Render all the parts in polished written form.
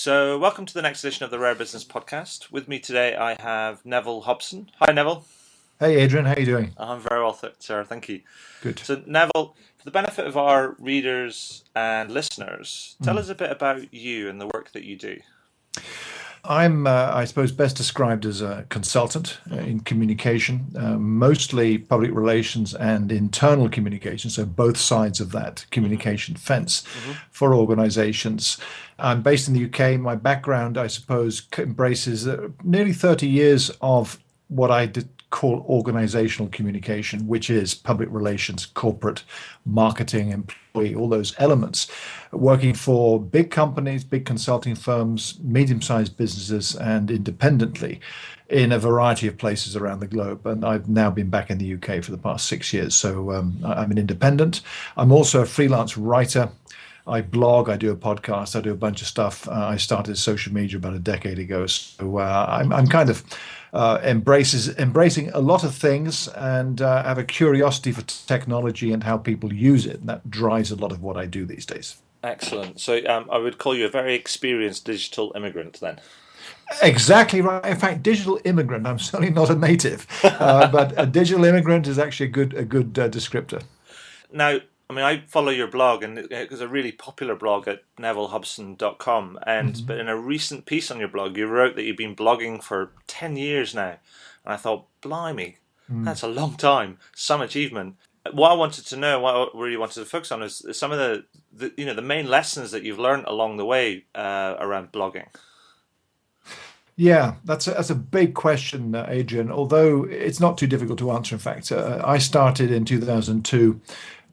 So, welcome to the next edition of the Rare Business Podcast. With me today, I have Neville Hobson. Hi, Neville. Hey, Adrian. How you doing? I'm very well, sir. Thank you. Good. So, Neville, for the benefit of our readers and listeners, tell us a bit about you and the work that you do. I'm, I suppose, best described as a consultant in communication, mostly public relations and internal communication, so both sides of that communication fence for organizations. I'm based in the UK. My background, I suppose, embraces nearly 30 years of what I did call organizational communication, which is public relations, corporate marketing, employee, all those elements, working for big companies, big consulting firms, medium-sized businesses, and independently in a variety of places around the globe. And I've now been back in the UK for the past 6 years. So I'm an independent. I'm also a freelance writer. I blog, I do a podcast, I do a bunch of stuff. I started social media about a decade ago. So I'm kind of embracing a lot of things and have a curiosity for technology and how people use it. And that drives a lot of what I do these days. Excellent. So I would call you a very experienced digital immigrant then. Exactly right. In fact, digital immigrant. I'm certainly not a native, but a digital immigrant is actually a good descriptor. Now, I follow your blog, and it was a really popular blog at nevillehobson.com. But in a recent piece on your blog, you wrote that you've been blogging for 10 years now. And I thought, blimey, that's a long time, some achievement. What I wanted to know, what I really wanted to focus on, is some of the main lessons that you've learned along the way around blogging. Yeah, that's a big question, Adrian, although it's not too difficult to answer. In fact, I started in 2002.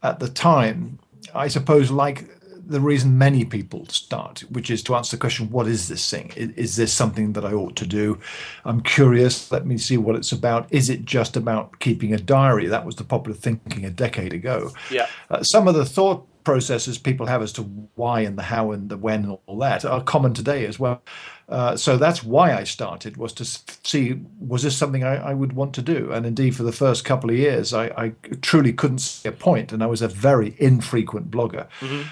At the time, I suppose, like the reason many people start, which is to answer the question, what is this thing? Is this something that I ought to do? I'm curious. Let me see what it's about. Is it just about keeping a diary? That was the popular thinking a decade ago. Yeah. Some of the thought processes people have as to why and the how and the when and all that are common today as well. So that's why I started, was to see, was this something I would want to do? And indeed, for the first couple of years, I truly couldn't see a point, and I was a very infrequent blogger.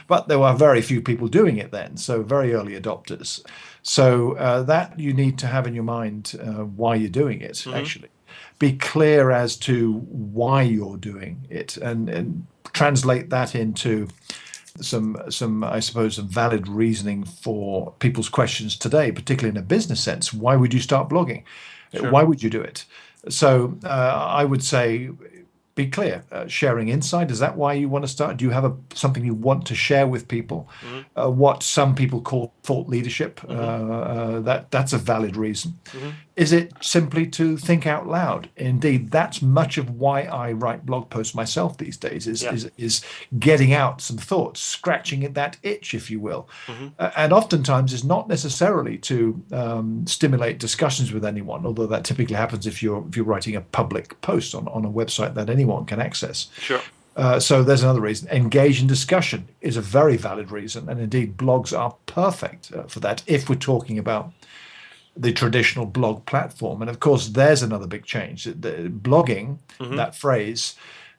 But there were very few people doing it then, so very early adopters. So that you need to have in your mind why you're doing it, actually. Be clear as to why you're doing it, and translate that into some I suppose some valid reasoning for people's questions today, particularly in a business sense. Why would you start blogging? Sure. Why would you do it? So I would say, be clear. Sharing insight, is that why you want to start? Do you have something you want to share with people? What some people call thought leadership, that's a valid reason. Is it simply to think out loud? Indeed, that's much of why I write blog posts myself these days, is getting out some thoughts, scratching at that itch, if you will. And oftentimes it's not necessarily to stimulate discussions with anyone, although that typically happens if you're writing a public post on a website that anyone can access. Sure. So there's another reason. Engage in discussion is a very valid reason. And indeed, blogs are perfect for that if we're talking about the traditional blog platform. And of course, there's another big change. Blogging, that phrase,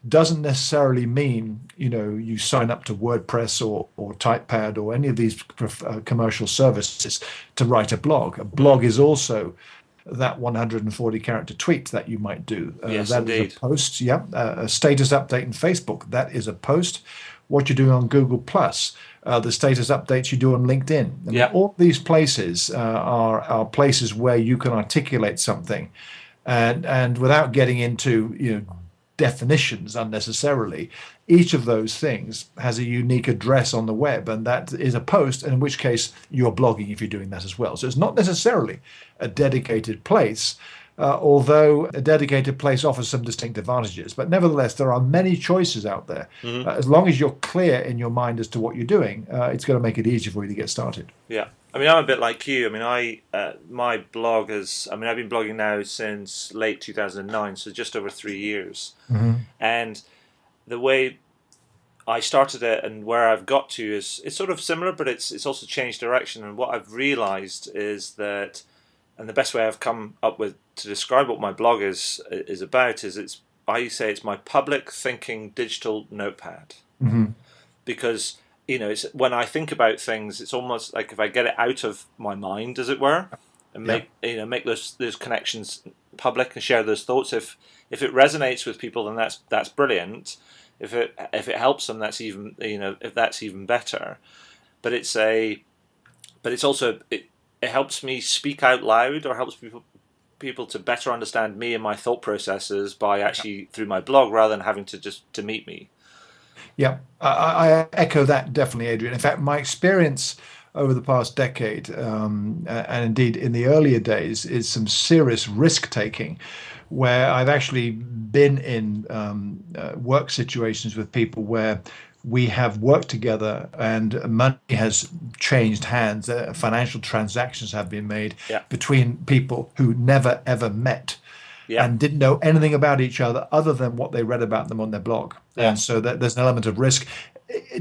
doesn't necessarily mean, you sign up to WordPress or TypePad or any of these commercial services to write a blog. A blog is also that 140 character tweet that you might do. Yes, that indeed. is a post. A status update in Facebook, that is a post. What you're doing on Google Plus, the status updates you do on LinkedIn. All these places are places where you can articulate something, and without getting into definitions unnecessarily. Each of those things has a unique address on the web, and that is a post, in which case you're blogging if you're doing that as well. So it's not necessarily a dedicated place, although a dedicated place offers some distinct advantages. But nevertheless, there are many choices out there. As long as you're clear in your mind as to what you're doing, it's going to make it easier for you to get started. Yeah. I'm a bit like you. My blog is, I've been blogging now since late 2009, so just over 3 years. And the way I started it and where I've got to is it's sort of similar, but it's also changed direction. And what I've realized is that, and the best way I've come up with to describe what my blog is about is I say it's my public thinking digital notepad. Because it's when I think about things, it's almost like if I get it out of my mind, as it were, and Yeah. make those connections public and share those thoughts. If it resonates with people, then that's brilliant. If it helps them, that's even if that's even better. But it's also it helps me speak out loud, or helps people to better understand me and my thought processes by actually through my blog, rather than having to meet me. Yeah, I echo that definitely, Adrian. In fact, my experience over the past decade, and indeed in the earlier days, is some serious risk taking, where I've actually been in work situations with people where we have worked together and money has changed hands, financial transactions have been made Yeah, between people who never ever met yeah, and didn't know anything about each other than what they read about them on their blog. yeah. And so there's an element of risk.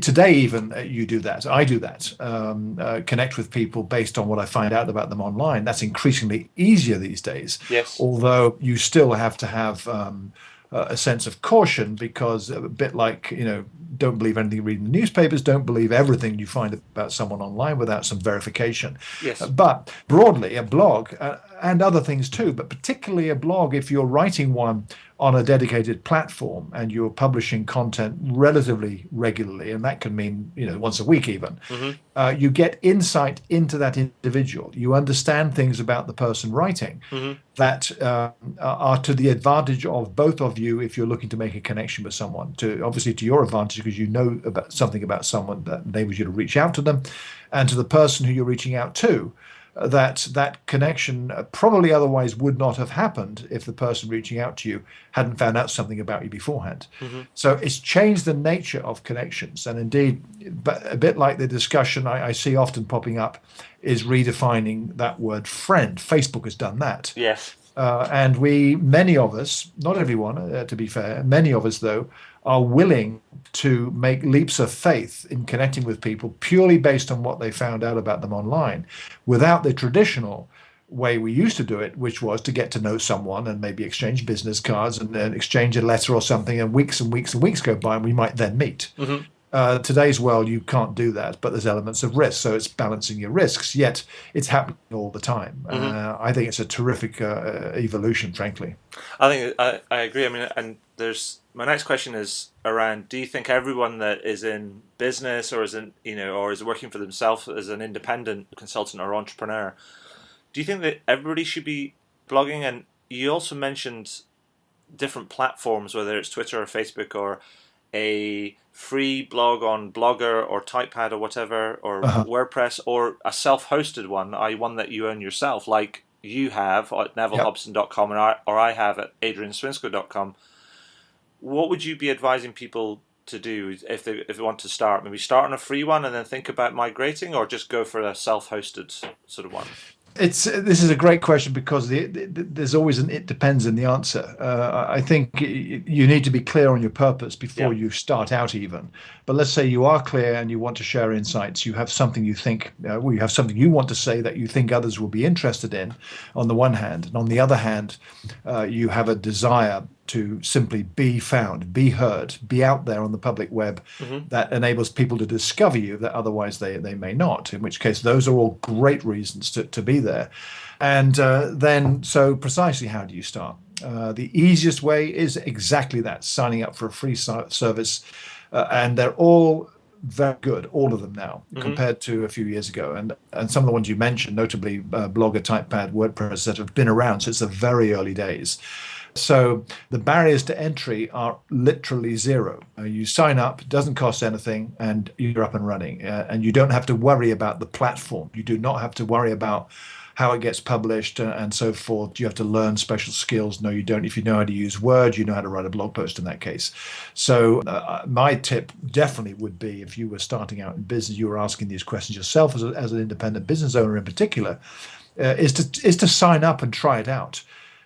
Today, even you do that. I do that. Connect with people based on what I find out about them online. That's increasingly easier these days, Yes. although you still have to have a sense of caution, because a bit like, don't believe anything you read in the newspapers, don't believe everything you find about someone online without some verification. Yes. But broadly, a blog, and other things too, but particularly a blog, if you're writing one on a dedicated platform and you're publishing content relatively regularly, and that can mean once a week even, Mm-hmm. you get insight into that individual. You understand things about the person writing Mm-hmm. that are to the advantage of both of you if you're looking to make a connection with someone. Obviously to your advantage, because you know about something about someone that enables you to reach out to them, and to the person who you're reaching out to, that connection probably otherwise would not have happened if the person reaching out to you hadn't found out something about you beforehand. Mm-hmm. So it's changed the nature of connections. And indeed, but a bit like the discussion I see often popping up is redefining that word friend. Facebook has done that. Yes. And many of us, not everyone, to be fair, many of us, though, are willing to make leaps of faith in connecting with people purely based on what they found out about them online, without the traditional way we used to do it, which was to get to know someone and maybe exchange business cards and then exchange a letter or something, and weeks and weeks and weeks go by and we might then meet. Mm-hmm. Today's world, you can't do that, but there's elements of risk. So it's balancing your risks, yet it's happening all the time. Mm-hmm. I think it's a terrific evolution, frankly. I think I agree. I mean, and there's my next question is around: do you think everyone that is in business or is or is working for themselves as an independent consultant or entrepreneur, do you think that everybody should be blogging? And you also mentioned different platforms, whether it's Twitter or Facebook or a free blog on Blogger or Typepad or whatever, or WordPress, or a self-hosted one, i.e. one that you own yourself, like you have at nevillehobson.com or I have at adrianswinscoe.com. What would you be advising people to do if they want to start? Maybe start on a free one and then think about migrating, or just go for a self-hosted sort of one? This is a great question, because there's always an it depends in the answer. I think you need to be clear on your purpose before you start out even. But let's say you are clear and you want to share insights. You have something you think, you have something you want to say that you think others will be interested in, on the one hand. And on the other hand, you have a desire to simply be found, be heard, be out there on the public web. Mm-hmm. That enables people to discover you that otherwise they may not, in which case those are all great reasons to be there. And then, so precisely how do you start? The easiest way is exactly that, signing up for a free service. And they're all very good, all of them now, compared to a few years ago. And some of the ones you mentioned, notably Blogger, Typepad, WordPress, that have been around since the very early days. So the barriers to entry are literally zero. You sign up, it doesn't cost anything, and you're up and running. And you don't have to worry about the platform. You do not have to worry about how it gets published and so forth. You have to learn special skills. No, you don't. If you know how to use Word, you know how to write a blog post in that case. So my tip definitely would be, if you were starting out in business, you were asking these questions yourself as an independent business owner in particular, is to sign up and try it out.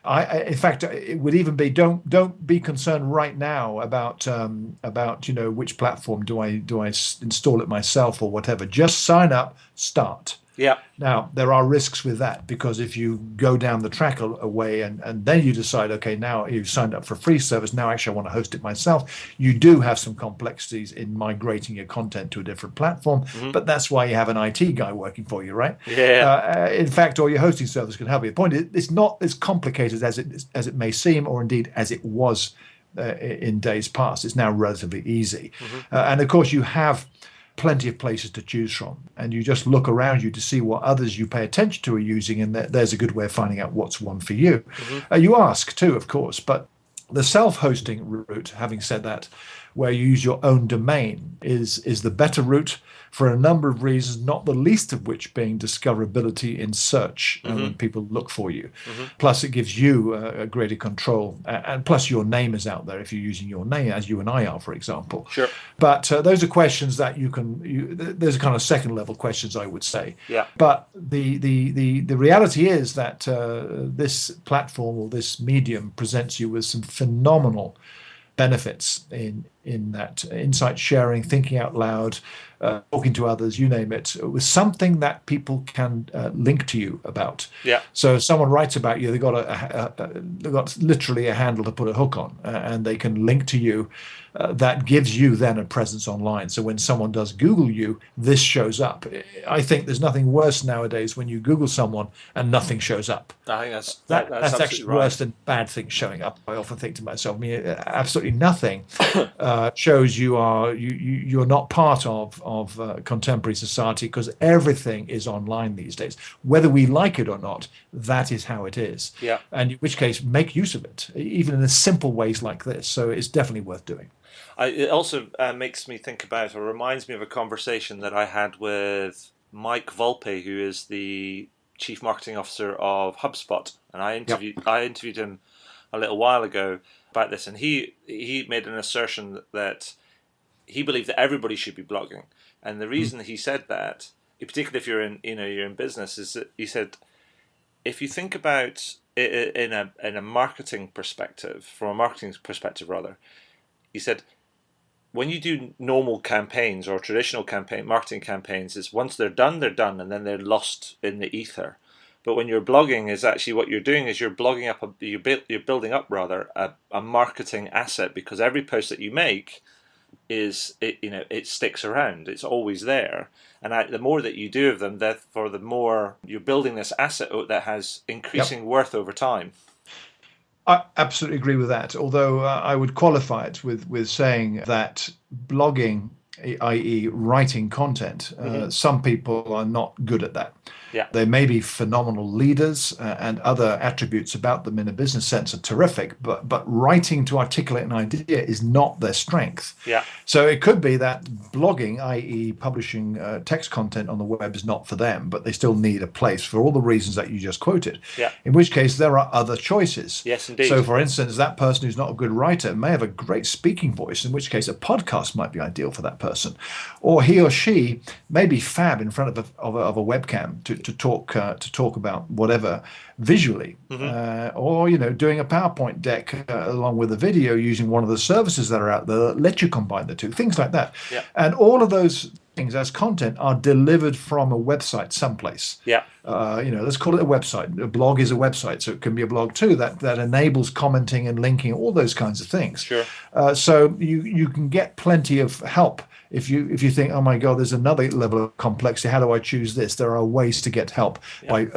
In fact, it would even be don't be concerned right now about which platform do I install it myself or whatever. Just sign up, start. Yeah. Now, there are risks with that, because if you go down the track a way and then you decide, okay, now you've signed up for a free service, now actually I want to host it myself, you do have some complexities in migrating your content to a different platform. Hmm. But that's why you have an IT guy working for you, right? Yeah. In fact, or your hosting service can help you. The point is, it's not as complicated as it may seem, or indeed as it was in days past. It's now relatively easy. Hmm. And of course, you have plenty of places to choose from, and you just look around you to see what others you pay attention to are using, and there's a good way of finding out what's one for you. Hmm. You ask too, of course, but the self-hosting route, having said that, where you use your own domain, is the better route for a number of reasons, not the least of which being discoverability in search when people look for you. Hmm. Plus, it gives you a greater control, and plus your name is out there if you're using your name, as you and I are, for example. Sure. But those are questions that those are kind of second level questions, I would say. Yeah. But the reality is that this platform or this medium presents you with some phenomenal benefits in that insight sharing, thinking out loud, talking to others, you name it, with something that people can link to you about. Yeah. So if someone writes about you, they've got literally a handle to put a hook on, and they can link to you. That gives you then a presence online. So when someone does Google you, this shows up. I think there's nothing worse nowadays when you Google someone and nothing shows up. I think that's That's absolutely actually right. worse than bad things showing up. I often think to myself, I mean, absolutely nothing shows you're not part of contemporary society, because everything is online these days. Whether we like it or not, that is how it is. Yeah. And in which case, make use of it, even in simple ways like this. So it's definitely worth doing. It also makes me think about, or reminds me of a conversation that I had with Mike Volpe, who is the Chief Marketing Officer of HubSpot, and I interviewed him a little while ago about this, and he made an assertion that he believed that everybody should be blogging, and the reason he said that, particularly if you're in business, is that he said, if you think about it in a marketing perspective, from a marketing perspective rather, he said, when you do normal campaigns or traditional marketing campaigns, is once they're done, and then they're lost in the ether. But when you're blogging, is actually what you're doing is you're blogging up, you're building up rather a marketing asset, because every post that you make it sticks around. It's always there, and the more that you do of them, therefore the more you're building this asset that has increasing worth over time. I absolutely agree with that. Although I would qualify it with saying that blogging, i.e., writing content, some people are not good at that. Yeah. They may be phenomenal leaders, and other attributes about them in a business sense are terrific, but writing to articulate an idea is not their strength. Yeah. So it could be that blogging, i.e., publishing text content on the web, is not for them, but they still need a place for all the reasons that you just quoted. Yeah. In which case, there are other choices. Yes, indeed. So, for instance, that person who's not a good writer may have a great speaking voice, in which case a podcast might be ideal for that person. Or he or she may be fab in front of a webcam to talk about whatever visually, or doing a PowerPoint deck along with a video using one of the services that are out there that let you combine the two, things like that. Yeah. And all of those things as content are delivered from a website someplace. Yeah. Let's call it a website. A blog is a website, so it can be a blog too that enables commenting and linking, all those kinds of things. Sure. So you can get plenty of help. If you think, oh my God, there's another level of complexity, how do I choose this? There are ways to get help by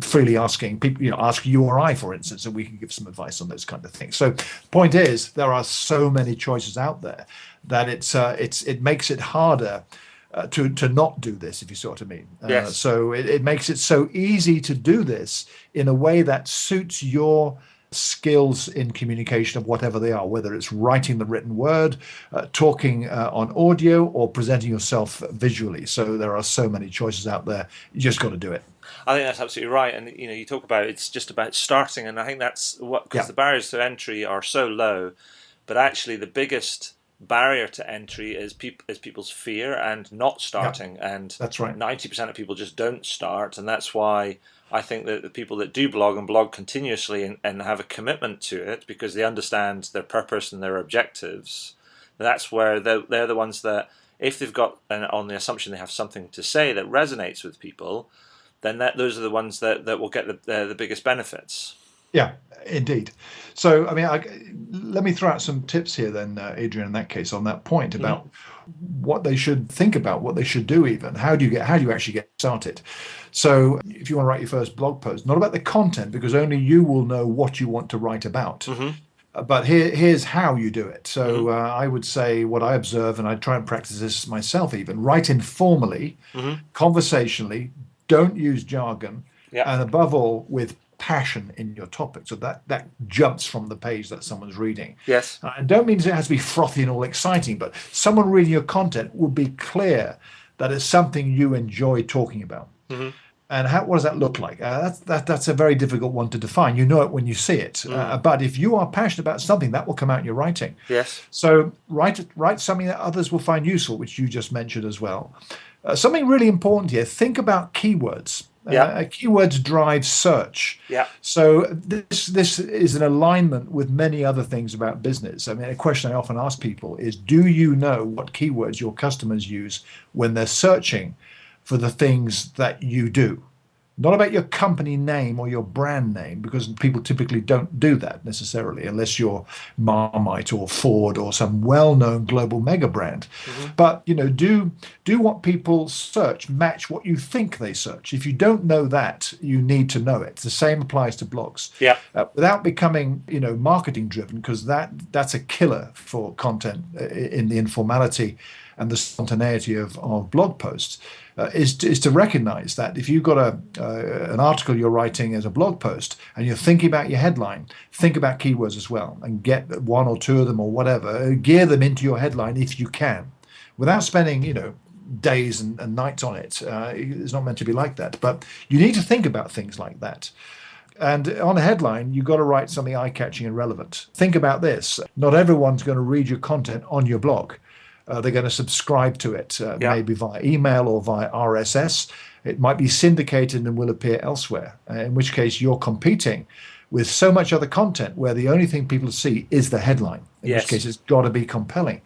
freely asking people, ask you or I, for instance, and we can give some advice on those kind of things. So point is, there are so many choices out there that it makes it harder to not do this, if you see what I mean. Yes. So it makes it so easy to do this in a way that suits your skills in communication of whatever they are, whether it's writing the written word, talking on audio, or presenting yourself visually. So there are so many choices out there. You just got to do it. I think that's absolutely right. And you talk about it's just about starting, and I think that's because the barriers to entry are so low, but actually the biggest barrier to entry is people's fear and not starting. And that's right. 90% of people just don't start, and that's why I think that the people that do blog and blog continuously and have a commitment to it because they understand their purpose and their objectives, that's where they're the ones that, if they've got, on the assumption they have something to say that resonates with people, then those are the ones that will get the biggest benefits. Yeah, indeed. So, I mean, let me throw out some tips here then, Adrian, in that case, on that point about what they should think about, what they should do even. How do you actually get started? So, if you want to write your first blog post, not about the content, because only you will know what you want to write about. But here's how you do it. So I would say what I observe, and I try and practice this myself even, write informally, conversationally, don't use jargon, and above all, with passion in your topic. So that jumps from the page that someone's reading. Yes. I don't mean it has to be frothy and all exciting, but someone reading your content will be clear that it's something you enjoy talking about. And what does that look like? That's a very difficult one to define. You know it when you see it. But if you are passionate about something, that will come out in your writing. Yes. So write something that others will find useful, which you just mentioned as well. Something really important here, think about keywords. Keywords drive search. So this is an alignment with many other things about business. I mean, a question I often ask people is, do you know what keywords your customers use when they're searching for the things that you do? Not about your company name or your brand name, because people typically don't do that necessarily, unless you're Marmite or Ford or some well-known global mega brand. But do what people search match what you think they search? If you don't know that, you need to know it. The same applies to blogs. Without becoming marketing driven, because that's a killer for content in the informality and the spontaneity of blog posts. Is to recognize that if you've got an article you're writing as a blog post and you're thinking about your headline, think about keywords as well, and get one or two of them or whatever, gear them into your headline if you can, without spending days and nights on it. It's not meant to be like that, but you need to think about things like that. And on a headline, you've got to write something eye-catching and relevant. Think about this. Not everyone's going to read your content on your blog. They're going to subscribe to it, maybe via email or via RSS. It might be syndicated and will appear elsewhere, in which case you're competing with so much other content where the only thing people see is the headline, in which case it's got to be compelling.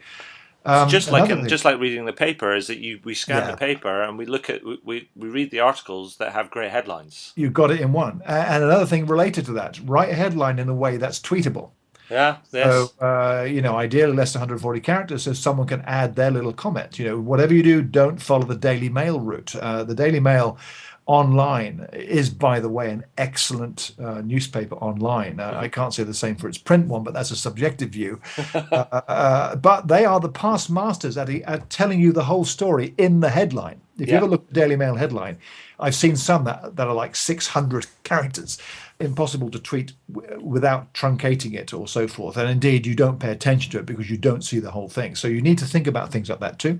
Just like reading the paper, is that we scan the paper and we look at we read the articles that have great headlines. You've got it in one. And another thing related to that, write a headline in a way that's tweetable. So, ideally less than 140 characters, so someone can add their little comment. Whatever you do, don't follow the Daily Mail route. The Daily Mail online is, by the way, an excellent newspaper online. I can't say the same for its print one, but that's a subjective view. But they are the past masters at telling you the whole story in the headline. If you ever look at the Daily Mail headline, I've seen some that are like 600 characters. Impossible to tweet without truncating it or so forth. And indeed, you don't pay attention to it because you don't see the whole thing. So you need to think about things like that too.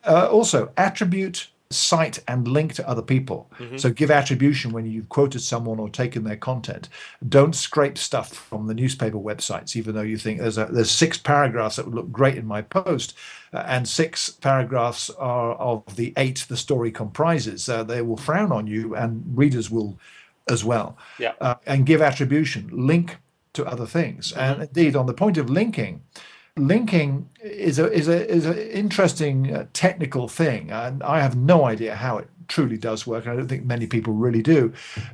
Also, attribute, cite, and link to other people. So give attribution when you've quoted someone or taken their content. Don't scrape stuff from the newspaper websites, even though you think there's 6 paragraphs that would look great in my post, and 6 paragraphs are of the 8 the story comprises. They will frown on you, and readers will as well. And give attribution, link to other things. And indeed, on the point of linking is an interesting technical thing, and I have no idea how it truly does work, and I don't think many people really do.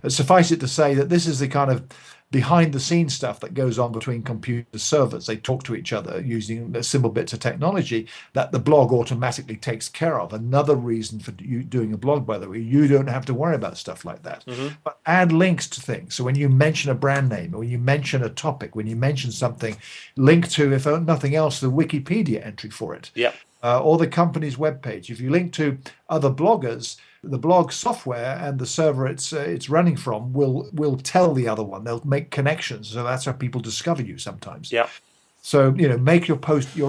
Suffice it to say that this is the kind of behind the scenes stuff that goes on between computer servers. They talk to each other using simple bits of technology that the blog automatically takes care of. Another reason for you doing a blog, by the way, you don't have to worry about stuff like that. But add links to things. So when you mention a brand name, or when you mention a topic, when you mention something, link to, if nothing else, the Wikipedia entry for it. Or the company's webpage. If you link to other bloggers, the blog software and the server it's running from will tell the other one. They'll make connections, so that's how people discover you sometimes. So make your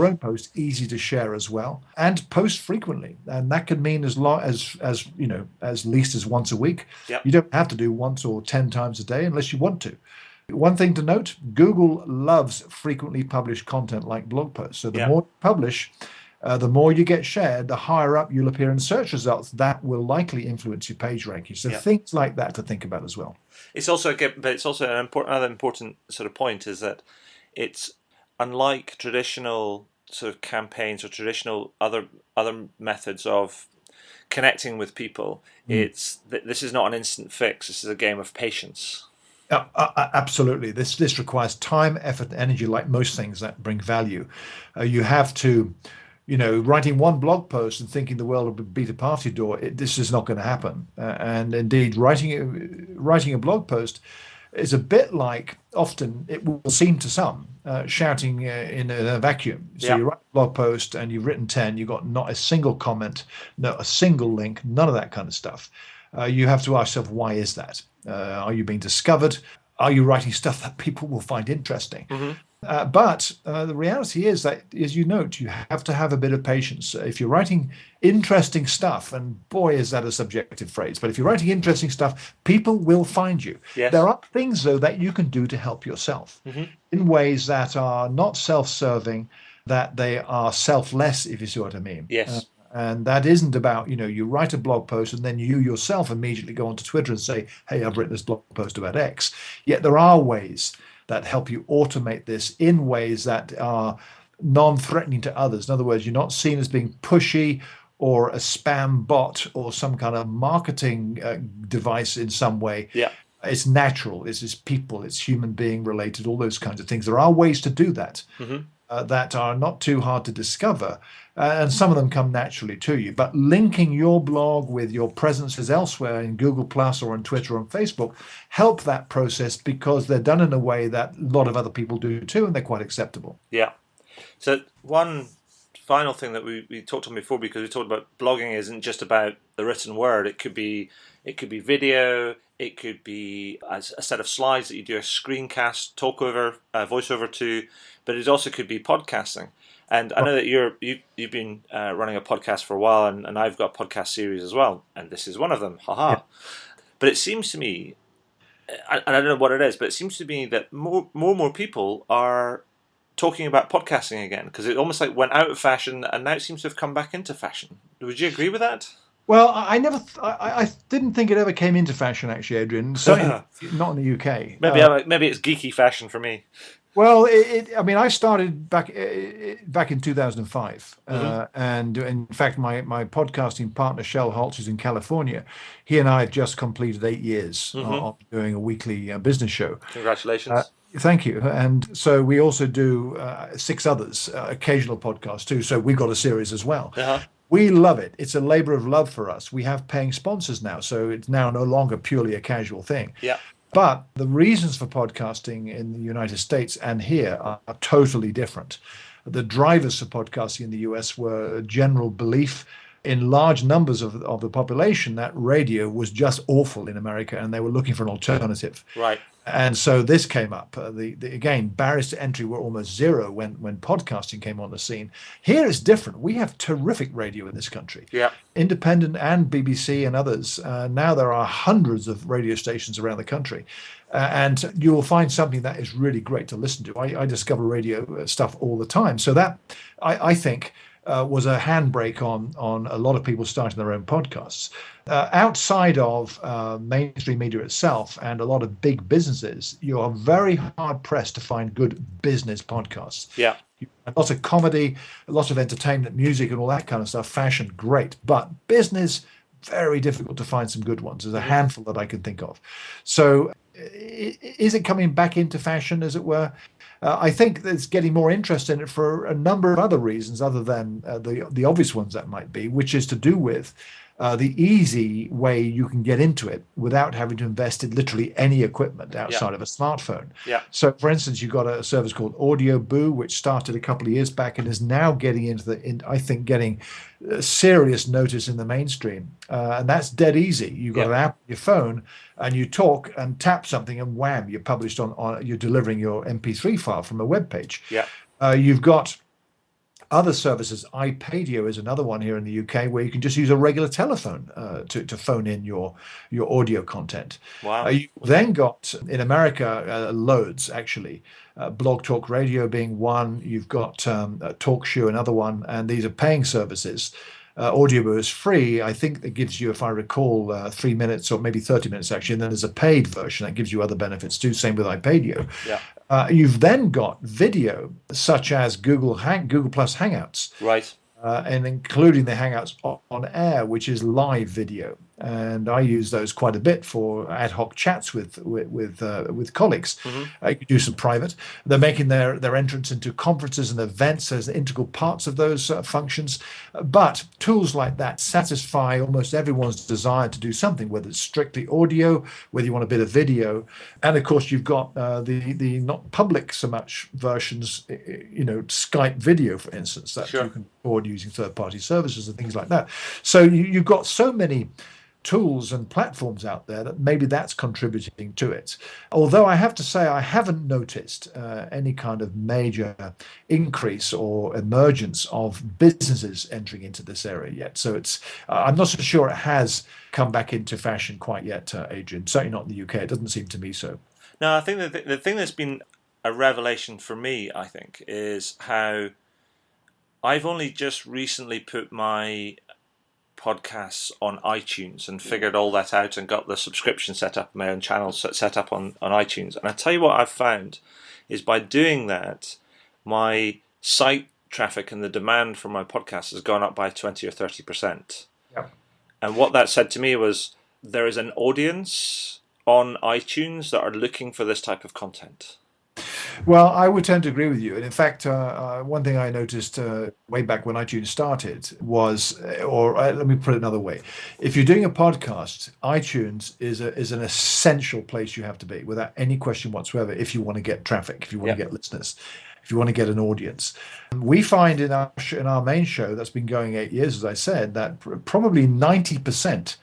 own post easy to share as well, and post frequently, and that can mean as least as once a week. You don't have to do once or 10 times a day unless you want to. One thing to note: Google loves frequently published content like blog posts. So the more you publish, the more you get shared, the higher up you'll appear in search results. That will likely influence your page ranking. So things like that to think about as well. It's also another important sort of point is that it's unlike traditional sort of campaigns or traditional other methods of connecting with people, this is not an instant fix. This is a game of patience. Absolutely. This requires time, effort, and energy, like most things that bring value. You have to, writing one blog post and thinking the world will beat a party door. This is not going to happen. And indeed, writing a blog post is a bit like, often it will seem to some, shouting in a vacuum. So you write a blog post and you've written 10, you've got not a single comment, not a single link, none of that kind of stuff. You have to ask yourself, why is that? Are you being discovered? Are you writing stuff that people will find interesting? But the reality is that, as you note, you have to have a bit of patience. If you're writing interesting stuff, and boy, is that a subjective phrase, but if you're writing interesting stuff, people will find you. Yes. There are things, though, that you can do to help yourself in ways that are not self-serving, that they are selfless, if you see what I mean. Yes. And that isn't about, you write a blog post and then you yourself immediately go onto Twitter and say, hey, I've written this blog post about X. Yet there are ways that help you automate this in ways that are non-threatening to others. In other words, you're not seen as being pushy or a spam bot or some kind of marketing device in some way. Yeah. It's natural. It's people. It's human being related, all those kinds of things. There are ways to do that. That are not too hard to discover, and some of them come naturally to you. But linking your blog with your presences elsewhere in Google Plus or on Twitter or on Facebook help that process, because they're done in a way that a lot of other people do too, and they're quite acceptable. Yeah. So one final thing that we talked on before, because we talked about blogging isn't just about the written word. It could be video. It could be a set of slides that you do a screencast, talk over, voiceover to, but it also could be podcasting. And I know that you've been running a podcast for a while, and I've got a podcast series as well, and this is one of them. Haha. Yeah. But it seems to me, and I don't know what it is, but it seems to me that more people are talking about podcasting again, because it almost like went out of fashion, and now it seems to have come back into fashion. Would you agree with that? Well, I didn't think it ever came into fashion, actually, Adrian. Certainly not in the UK. Maybe it's geeky fashion for me. Well, I started back in 2005, and in fact, my podcasting partner, Shell Holtz, is in California. He and I have just completed 8 years of doing a weekly business show. Congratulations. Thank you. And so we also do 6 others, occasional podcasts too. So we've got a series as well. We love it. It's a labor of love for us. We have paying sponsors now, so it's now no longer purely a casual thing. Yeah. But the reasons for podcasting in the United States and here are totally different. The drivers for podcasting in the US were a general belief in large numbers of the population that radio was just awful in America, and they were looking for an alternative. Right. And so this came up. Again, barriers to entry were almost zero when podcasting came on the scene. Here it's different. We have terrific radio in this country. Yeah. Independent and BBC and others. Now there are hundreds of radio stations around the country. And you will find something that is really great to listen to. I discover radio stuff all the time. So that, I think, was a handbrake on a lot of people starting their own podcasts. Outside of mainstream media itself and a lot of big businesses, you are very hard pressed to find good business podcasts. Yeah. Lots of comedy, lots of entertainment, music, and all that kind of stuff. Fashion, great. But business, very difficult to find some good ones. There's a handful that I can think of. So is it coming back into fashion, as it were? I think there's getting more interest in it for a number of other reasons other than the obvious ones that might be, which is to do with the easy way you can get into it without having to invest in literally any equipment outside of a smartphone. Yeah. So, for instance, you've got a service called Audio Boo, which started a couple of years back and is now getting getting serious notice in the mainstream. And that's dead easy. You've got an app on your phone, and you talk and tap something, and wham, you're published you're delivering your MP3 file from a web page. Yeah. You've got other services. iPadio is another one here in the UK where you can just use a regular telephone to phone in your audio content. Wow. You've then got, in America, loads actually. Blog Talk Radio being one. You've got TalkShoe, another one, and these are paying services. Audioboo is free. I think that gives you, if I recall, 3 minutes or maybe 30 minutes actually, and then there's a paid version that gives you other benefits too. Same with iPadio. Yeah. You've then got video, such as Google Plus Hangouts. Right. and including the Hangouts on Air, which is live video. And I use those quite a bit for ad hoc chats with colleagues. You can do some private. They're making their entrance into conferences and events as integral parts of those functions. But tools like that satisfy almost everyone's desire to do something, whether it's strictly audio, whether you want a bit of video, and of course you've got the not public so much versions, Skype video, for instance, that you can record using third-party services and things like that. So you've got so many tools and platforms out there that maybe that's contributing to it. Although I have to say I haven't noticed any kind of major increase or emergence of businesses entering into this area yet. So I'm not so sure it has come back into fashion quite yet, Adrian. Certainly not in the UK. It doesn't seem to me so. No, I think the thing that's been a revelation for me, I think, is how I've only just recently put my podcasts on iTunes and figured all that out and got the subscription set up, my own channel set up on iTunes. And I tell you what I've found is by doing that, my site traffic and the demand for my podcast has gone up by 20 or 30%. Yeah. And what that said to me was there is an audience on iTunes that are looking for this type of content. Well, I would tend to agree with you. And in fact, one thing I noticed way back when iTunes started was, let me put it another way. If you're doing a podcast, iTunes is an essential place you have to be without any question whatsoever if you want to get traffic, if you want to get listeners, if you want to get an audience. We find in our main show that's been going 8 years, as I said, that probably 90%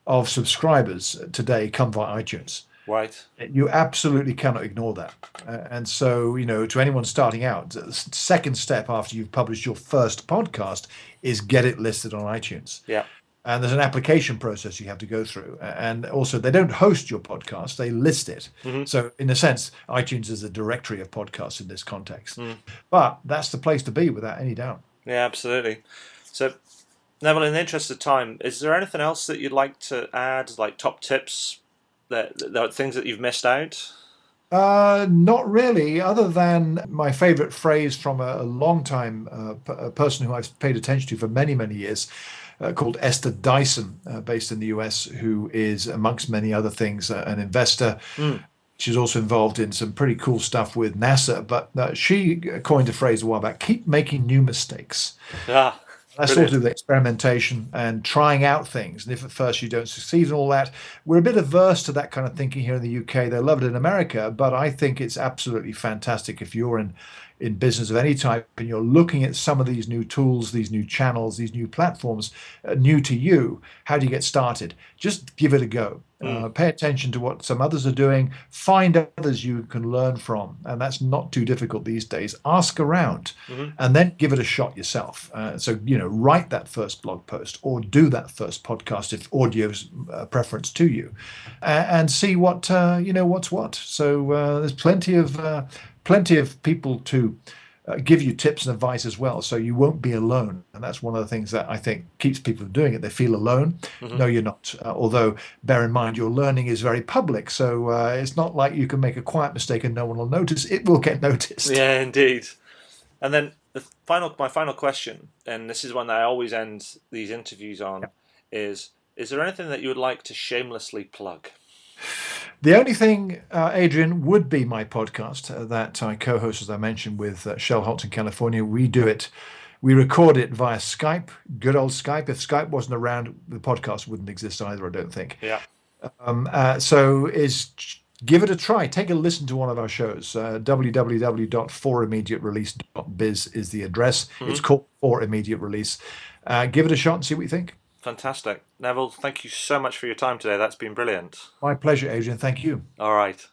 of subscribers today come via iTunes. Right. You absolutely cannot ignore that. And so, to anyone starting out, the second step after you've published your first podcast is get it listed on iTunes. Yeah. And there's an application process you have to go through. And also, they don't host your podcast, they list it. So, in a sense, iTunes is a directory of podcasts in this context. But that's the place to be without any doubt. Yeah, absolutely. So, Neville, in the interest of time, is there anything else that you'd like to add, like top tips? The things that you've missed out? Not really, other than my favorite phrase from a long-time person who I've paid attention to for many, many years, called Esther Dyson, based in the US, who is, amongst many other things, an investor. She's also involved in some pretty cool stuff with NASA, but she coined a phrase a while back, keep making new mistakes. That's sort of the experimentation and trying out things. And if at first you don't succeed and all that, we're a bit averse to that kind of thinking here in the UK. They love it in America, but I think it's absolutely fantastic if you're in business of any type and you're looking at some of these new tools, these new channels, these new platforms, new to you. How do you get started? Just give it a go. Pay attention to what some others are doing. Find others you can learn from. And that's not too difficult these days. Ask around and then give it a shot yourself. So, write that first blog post or do that first podcast if audio's preference to you and see what, what's what. So there's plenty of people to give you tips and advice as well, so you won't be alone. And that's one of the things that I think keeps people doing it. They feel alone. No, you're not. Although, bear in mind, your learning is very public, so it's not like you can make a quiet mistake and no one will notice. It will get noticed. Yeah, indeed. And then my final question, and this is one that I always end these interviews on, is there anything that you would like to shamelessly plug? The only thing, Adrian, would be my podcast that I co-host, as I mentioned, with Shell Holtz in California. We record it via Skype, good old Skype. If Skype wasn't around, the podcast wouldn't exist either, I don't think. Yeah. Give it a try. Take a listen to one of our shows. www.forimmediaterelease.biz is the address. It's called For Immediate Release. Give it a shot and see what you think. Fantastic. Neville, thank you so much for your time today. That's been brilliant. My pleasure, Adrian. Thank you. All right.